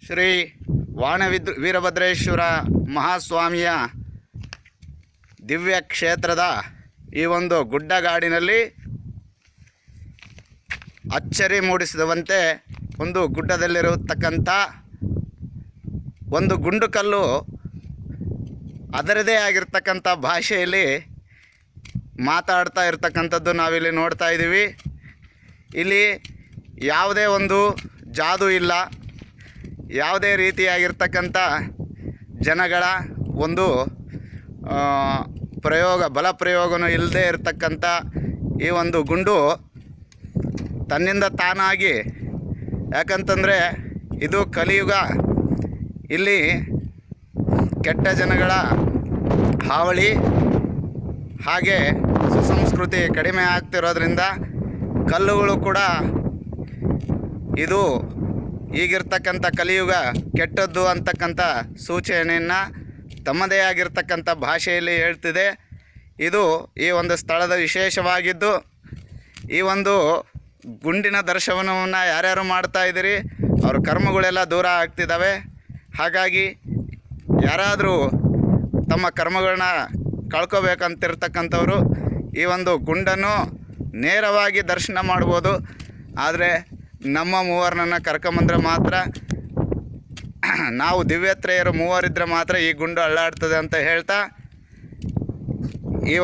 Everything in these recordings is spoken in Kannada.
ಶ್ರೀ ವೀರಭದ್ರೇಶ್ವರ ಮಹಾಸ್ವಾಮಿಯ ದಿವ್ಯ ಕ್ಷೇತ್ರದ ಈ ಒಂದು ಗುಡ್ಡಗಾಡಿನಲ್ಲಿ ಅಚ್ಚರಿ ಮೂಡಿಸಿದಂತೆ ಒಂದು ಗುಡ್ಡದಲ್ಲಿರತಕ್ಕಂಥ ಒಂದು ಗುಂಡು ಕಲ್ಲು ಅದರದೇ ಆಗಿರ್ತಕ್ಕಂಥ ಭಾಷೆಯಲ್ಲಿ ಮಾತಾಡ್ತಾ ಇರ್ತಕ್ಕಂಥದ್ದು ನಾವಿಲ್ಲಿ ನೋಡ್ತಾ ಇದ್ದೀವಿ. ಇಲ್ಲಿ ಯಾವುದೇ ಒಂದು ಜಾದು ಇಲ್ಲ, ಯಾವುದೇ ರೀತಿಯಾಗಿರ್ತಕ್ಕಂಥ ಜನಗಳ ಒಂದು ಬಲ ಪ್ರಯೋಗನೂ ಇಲ್ಲದೆ ಇರತಕ್ಕಂಥ ಈ ಒಂದು ಗುಂಡು ತನ್ನಿಂದ ತಾನಾಗಿ, ಯಾಕಂತಂದರೆ ಇದು ಕಲಿಯುಗ, ಇಲ್ಲಿ ಕೆಟ್ಟ ಜನಗಳ ಹಾವಳಿ ಹಾಗೆ ಸುಸಂಸ್ಕೃತಿ ಕಡಿಮೆ ಆಗ್ತಿರೋದ್ರಿಂದ ಕಲ್ಲುಗಳು ಕೂಡ ಇದು ಈಗಿರ್ತಕ್ಕಂಥ ಕಲಿಯುಗ ಕೆಟ್ಟದ್ದು ಅಂತಕ್ಕಂಥ ಸೂಚನೆಯನ್ನು ತಮ್ಮದೇ ಆಗಿರ್ತಕ್ಕಂಥ ಭಾಷೆಯಲ್ಲಿ ಹೇಳ್ತಿದೆ. ಇದು ಈ ಒಂದು ಸ್ಥಳದ ವಿಶೇಷವಾಗಿದ್ದು, ಈ ಒಂದು ಗುಂಡಿನ ದರ್ಶನವನ್ನು ಯಾರ್ಯಾರು ಮಾಡ್ತಾ ಇದ್ದೀರಿ ಅವ್ರ ಕರ್ಮಗಳೆಲ್ಲ ದೂರ ಆಗ್ತಿದ್ದಾವೆ. ಹಾಗಾಗಿ ಯಾರಾದರೂ ತಮ್ಮ ಕರ್ಮಗಳನ್ನ ಕಳ್ಕೊಬೇಕಂತಿರ್ತಕ್ಕಂಥವ್ರು ಈ ಒಂದು ಗುಂಡನ್ನು ನೇರವಾಗಿ ದರ್ಶನ ಮಾಡ್ಬೋದು. ಆದರೆ ನಮ್ಮ ಮೂವರನ್ನ ಕರ್ಕೊಂಬಂದ್ರೆ ಮಾತ್ರ, ನಾವು ದಿವ್ಯತ್ರೆಯರು ಮೂವರಿದ್ದರೆ ಮಾತ್ರ ಈ ಗುಂಡು ಅಳ್ಳಾಡ್ತದೆ ಅಂತ ಹೇಳ್ತಾ, ಈ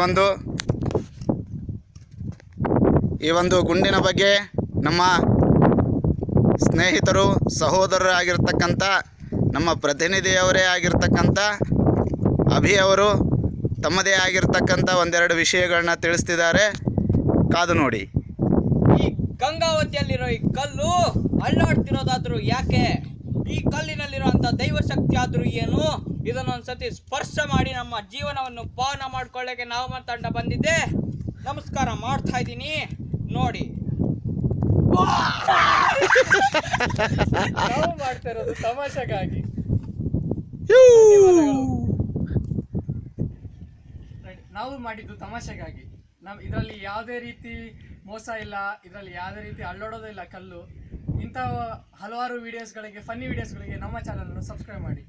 ಒಂದು ಗುಂಡಿನ ಬಗ್ಗೆ ನಮ್ಮ ಸ್ನೇಹಿತರು ಸಹೋದರರು ಆಗಿರ್ತಕ್ಕಂಥ ನಮ್ಮ ಪ್ರತಿನಿಧಿಯವರೇ ಆಗಿರ್ತಕ್ಕಂಥ ಅಭಿಯವರು ತಮ್ಮದೇ ಆಗಿರ್ತಕ್ಕಂಥ ಒಂದೆರಡು ವಿಷಯಗಳನ್ನ ತಿಳಿಸ್ತಿದ್ದಾರೆ. ಕಾದು ನೋಡಿ. ಈ ಗಂಗಾವತಿಯಲ್ಲಿರೋ ಈ ಕಲ್ಲು ಅಲ್ಲಾಡ್ತಿರೋದಾದ್ರೂ ಯಾಕೆ? ಈ ಕಲ್ಲಿನಲ್ಲಿರುವಂಥ ದೈವಶಕ್ತಿ ಆದರೂ ಏನು? ಇದನ್ನೊಂದ್ಸತಿ ಸ್ಪರ್ಶ ಮಾಡಿ ನಮ್ಮ ಜೀವನವನ್ನು ಪಾವನ ಮಾಡ್ಕೊಳ್ಳೋಕೆ ನಾವು ತಂಡ ಬಂದಿದ್ದೆ. ನಮಸ್ಕಾರ ಮಾಡ್ತಾ ಇದ್ದೀನಿ, ನೋಡಿ. ನಾವು ಮಾಡ್ತಾ ಇರೋದು ತಮಾಷೆಗಾಗಿ. ನಾವು ಮಾಡಿದ್ದು ತಮಾಷೆಗಾಗಿ. ಇದರಲ್ಲಿ ಯಾವುದೇ ರೀತಿ ಮೋಸ ಇಲ್ಲ, ಇದರಲ್ಲಿ ಯಾವುದೇ ರೀತಿ ಅಳ್ಳೋಡೋದೇ ಇಲ್ಲ ಕಲ್ಲು. ಇಂಥ ಹಲವಾರು ವಿಡಿಯೋಸ್ಗಳಿಗೆ, ಫನ್ನಿ ವಿಡಿಯೋಸ್ಗಳಿಗೆ ನಮ್ಮ ಚಾನಲನ್ನು ಸಬ್ಸ್ಕ್ರೈಬ್ ಮಾಡಿ.